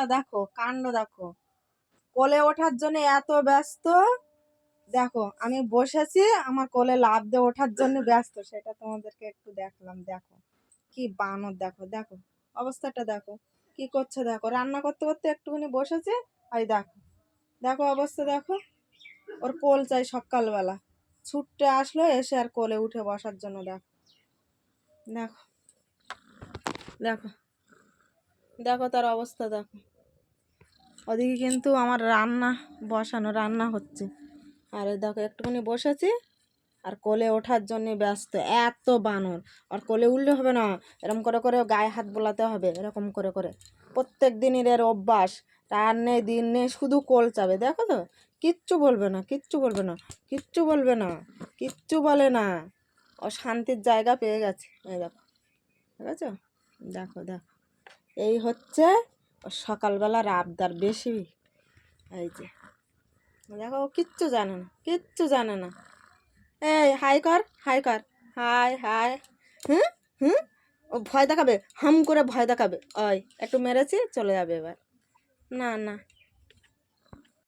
অবস্থা দেখো, কাণ্ড দেখো, কোলে ওঠার জন্য এত ব্যস্ত। দেখো আমি বসেছি, আমার কোলে লাফ দিয়ে ওঠার জন্য ব্যস্ত, সেটা তোমাদেরকে একটু দেখলাম। দেখো কি বানর, দেখো দেখো অবস্থাটা দেখো কি করছে। দেখো রান্না করতে করতে একটুখানি বসেছে, আর দেখো দেখো অবস্থা দেখো। ওর কোল চাই সকালবেলা, ছুটতে আসলো এসে আর কোলে উঠে বসার জন্য। দেখো দেখো দেখো দেখো তার অবস্থা দেখো। ওদিকে কিন্তু আমার রান্না হচ্ছে, আর দেখো একটুখানি বসেছি আর কোলে ওঠার জন্য ব্যস্ত। এত বানর, আর কোলে উঠলে হবে না, এরকম করে করে গায়ে হাত বোলাতে হবে, এরকম করে করে প্রত্যেক দিনের এর অভ্যাস। রাত নেই দিন নেই, শুধু কোল চাবে। দেখো তো কিচ্ছু বলবে না, কিচ্ছু বলবে না, কিচ্ছু বলবে না, কিচ্ছু বলে না। ও শান্তির জায়গা পেয়ে গেছে। এই দেখো, ঠিক আছে, দেখো দেখো এই হচ্ছে সকালবেলার আবদার বেশি। এই যে দেখো, ও কিচ্ছু জানে না, কিচ্ছু জানে না। এই হাই কর, হাই কর, হাই হাই। হুম হুম, ও ভয় দেখাবে, হাম করে ভয় দেখাবে। ওই একটু মেরেছি, চলে যাবে এবার। না না,